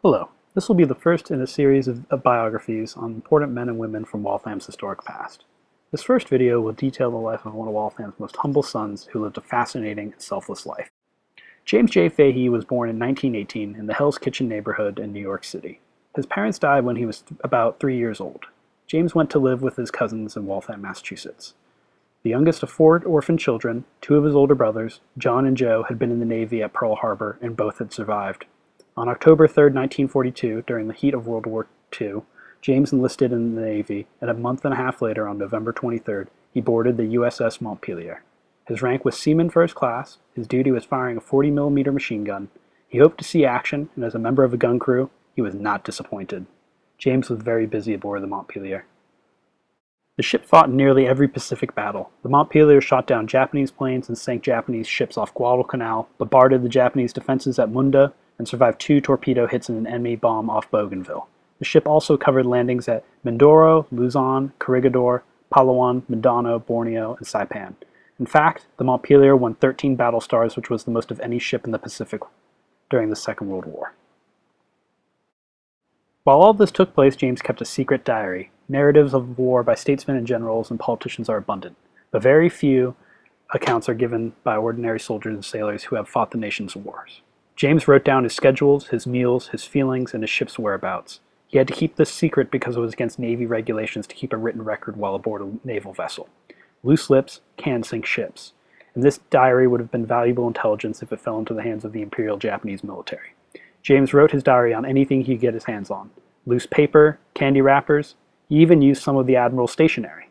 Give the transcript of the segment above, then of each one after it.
Hello. This will be the first in a series of biographies on important men and women from Waltham's historic past. This first video will detail the life of one of Waltham's most humble sons who lived a fascinating and selfless life. James J. Fahey was born in 1918 in the Hell's Kitchen neighborhood in New York City. His parents died when he was about 3 years old. James went to live with his cousins in Waltham, Massachusetts. The youngest of 4 orphan children, 2 of his older brothers, John and Joe, had been in the Navy at Pearl Harbor, and both had survived. On October 3, 1942, during the heat of World War II, James enlisted in the Navy, and a month and a half later, on November 23rd, he boarded the USS Montpelier. His rank was Seaman First Class, his duty was firing a 40mm machine gun. He hoped to see action, and as a member of a gun crew, he was not disappointed. James was very busy aboard the Montpelier. The ship fought in nearly every Pacific battle. The Montpelier shot down Japanese planes and sank Japanese ships off Guadalcanal, bombarded the Japanese defenses at Munda, and survived 2 torpedo hits and an enemy bomb off Bougainville. The ship also covered landings at Mindoro, Luzon, Corregidor, Palawan, Mindanao, Borneo, and Saipan. In fact, the Montpelier won 13 battle stars, which was the most of any ship in the Pacific during the Second World War. While all this took place, James kept a secret diary. Narratives of war by statesmen and generals and politicians are abundant, but very few accounts are given by ordinary soldiers and sailors who have fought the nation's wars. James wrote down his schedules, his meals, his feelings, and his ship's whereabouts. He had to keep this secret because it was against Navy regulations to keep a written record while aboard a naval vessel. Loose lips can sink ships, and this diary would have been valuable intelligence if it fell into the hands of the Imperial Japanese military. James wrote his diary on anything he could get his hands on. Loose paper, candy wrappers, he even used some of the Admiral's stationery.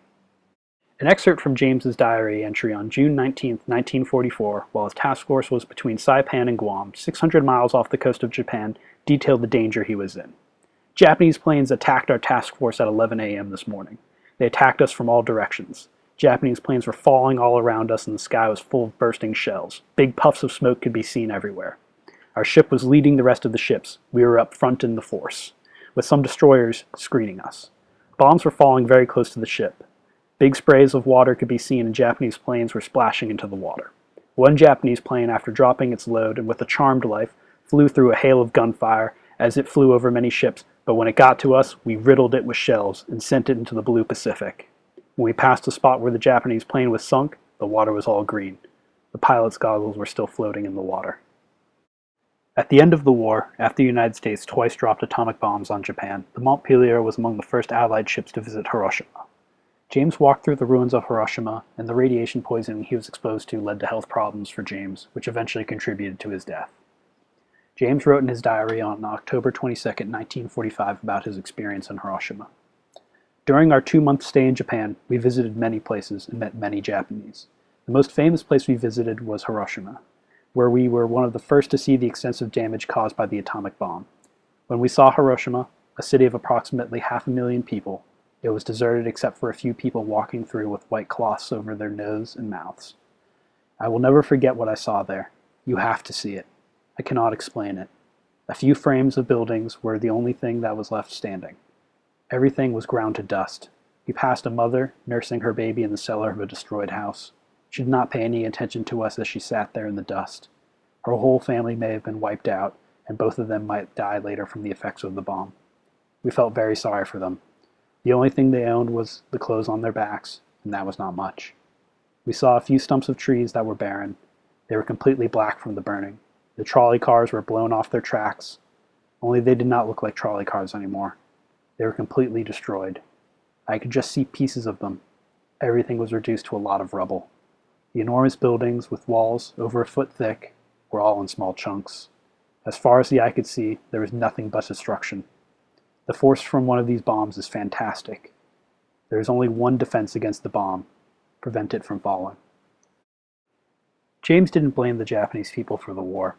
An excerpt from James's diary entry on June 19, 1944, while his task force was between Saipan and Guam, 600 miles off the coast of Japan, detailed the danger he was in. Japanese planes attacked our task force at 11 a.m. this morning. They attacked us from all directions. Japanese planes were falling all around us and the sky was full of bursting shells. Big puffs of smoke could be seen everywhere. Our ship was leading the rest of the ships. We were up front in the force, with some destroyers screening us. Bombs were falling very close to the ship. Big sprays of water could be seen and Japanese planes were splashing into the water. One Japanese plane, after dropping its load and with a charmed life, flew through a hail of gunfire as it flew over many ships, but when it got to us, we riddled it with shells and sent it into the blue Pacific. When we passed the spot where the Japanese plane was sunk, the water was all green. The pilot's goggles were still floating in the water. At the end of the war, after the United States twice dropped atomic bombs on Japan, the Montpelier was among the first Allied ships to visit Hiroshima. James walked through the ruins of Hiroshima, and the radiation poisoning he was exposed to led to health problems for James, which eventually contributed to his death. James wrote in his diary on October 22, 1945, about his experience in Hiroshima. During our 2-month stay in Japan, we visited many places and met many Japanese. The most famous place we visited was Hiroshima, where we were one of the first to see the extensive damage caused by the atomic bomb. When we saw Hiroshima, a city of approximately 500,000 people, it was deserted except for a few people walking through with white cloths over their noses and mouths. I will never forget what I saw there. You have to see it. I cannot explain it. A few frames of buildings were the only thing that was left standing. Everything was ground to dust. We passed a mother nursing her baby in the cellar of a destroyed house. She did not pay any attention to us as she sat there in the dust. Her whole family may have been wiped out, and both of them might die later from the effects of the bomb. We felt very sorry for them. The only thing they owned was the clothes on their backs, and that was not much. We saw a few stumps of trees that were barren. They were completely black from the burning. The trolley cars were blown off their tracks, only they did not look like trolley cars anymore. They were completely destroyed. I could just see pieces of them. Everything was reduced to a lot of rubble. The enormous buildings, with walls over a foot thick, were all in small chunks. As far as the eye could see, there was nothing but destruction. The force from one of these bombs is fantastic. There is only one defense against the bomb: prevent it from falling. James didn't blame the Japanese people for the war.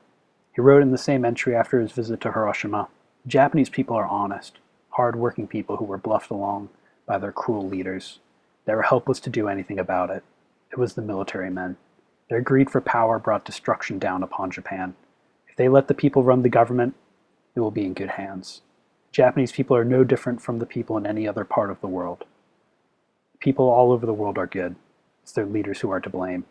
He wrote in the same entry after his visit to Hiroshima, "Japanese people are honest, hard-working people who were bluffed along by their cruel leaders. They were helpless to do anything about it. It was the military men. Their greed for power brought destruction down upon Japan. If they let the people run the government, it will be in good hands. Japanese people are no different from the people in any other part of the world. People all over the world are good. It's their leaders who are to blame."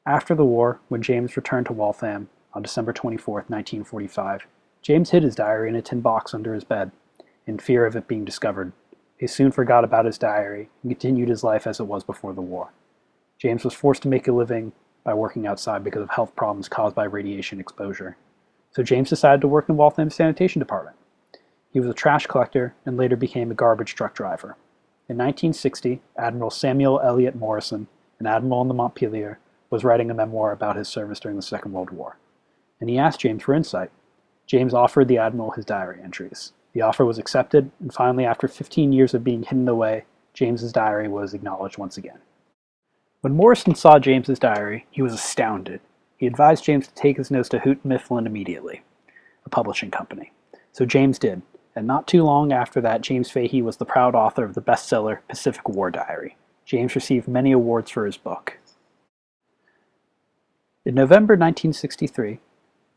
After the war, when James returned to Waltham on December 24, 1945, James hid his diary in a tin box under his bed, in fear of it being discovered. He soon forgot about his diary and continued his life as it was before the war. James was forced to make a living by working outside because of health problems caused by radiation exposure. So James decided to work in Waltham's sanitation department. He was a trash collector and later became a garbage truck driver. In 1960, Admiral Samuel Eliot Morrison, an admiral in the Montpelier, was writing a memoir about his service during the Second World War, and he asked James for insight. James offered the admiral his diary entries. The offer was accepted, and finally, after 15 years of being hidden away, James's diary was acknowledged once again. When Morrison saw James's diary, he was astounded. He advised James to take his notes to Houghton Mifflin immediately, a publishing company. So James did, and not too long after that, James Fahey was the proud author of the bestseller Pacific War Diary. James received many awards for his book. In November 1963,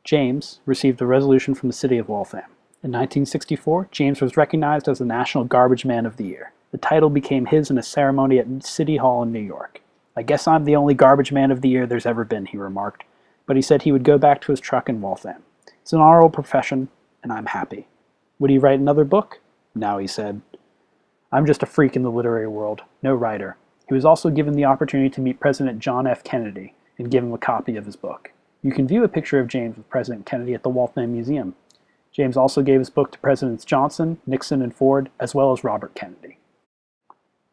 James received a resolution from the city of Waltham. In 1964, James was recognized as the National Garbage Man of the Year. The title became his in a ceremony at City Hall in New York. "I guess I'm the only Garbage Man of the Year there's ever been," he remarked, but he said he would go back to his truck in Waltham. "It's an honorable profession, and I'm happy." Would he write another book? No, he said. "I'm just a freak in the literary world, no writer." He was also given the opportunity to meet President John F. Kennedy and give him a copy of his book. You can view a picture of James with President Kennedy at the Waltham Museum. James also gave his book to Presidents Johnson, Nixon, and Ford, as well as Robert Kennedy.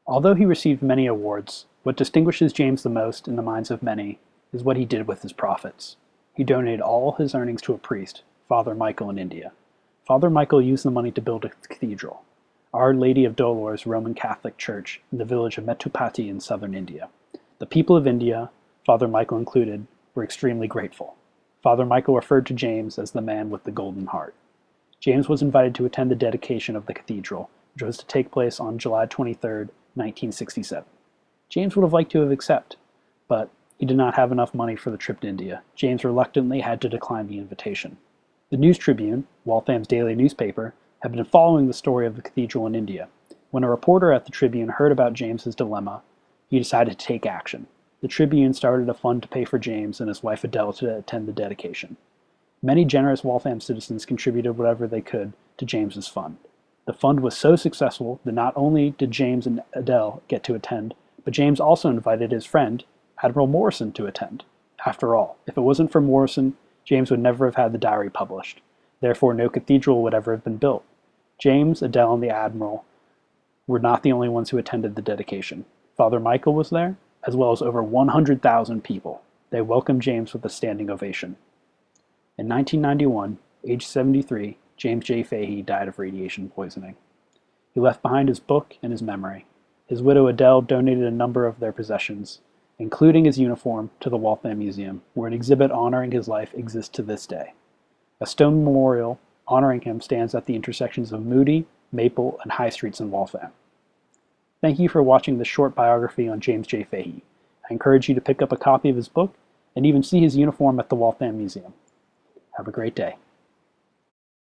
Although he received many awards, what distinguishes James the most in the minds of many is what he did with his profits. He donated all his earnings to a priest, Father Michael in India. Father Michael used the money to build a cathedral, Our Lady of Dolors Roman Catholic Church, in the village of Metupati in southern India. The people of India, Father Michael included, were extremely grateful. Father Michael referred to James as the man with the golden heart. James was invited to attend the dedication of the cathedral, which was to take place on July 23, 1967. James would have liked to have accepted, but he did not have enough money for the trip to India. James reluctantly had to decline the invitation. The News Tribune, Waltham's daily newspaper, had been following the story of the cathedral in India. When a reporter at the Tribune heard about James's dilemma, he decided to take action. The Tribune started a fund to pay for James and his wife Adele to attend the dedication. Many generous Waltham citizens contributed whatever they could to James's fund. The fund was so successful that not only did James and Adele get to attend, but James also invited his friend, Admiral Morrison, to attend. After all, if it wasn't for Morrison, James would never have had the diary published. Therefore, no cathedral would ever have been built. James, Adele, and the Admiral were not the only ones who attended the dedication. Father Michael was there, as well as over 100,000 people. They welcomed James with a standing ovation. In 1991, aged 73, James J. Fahey died of radiation poisoning. He left behind his book and his memory. His widow Adele donated a number of their possessions, including his uniform, to the Waltham Museum, where an exhibit honoring his life exists to this day. A stone memorial honoring him stands at the intersections of Moody, Maple, and High Streets in Waltham. Thank you for watching this short biography on James J. Fahey. I encourage you to pick up a copy of his book and even see his uniform at the Waltham Museum. Have a great day.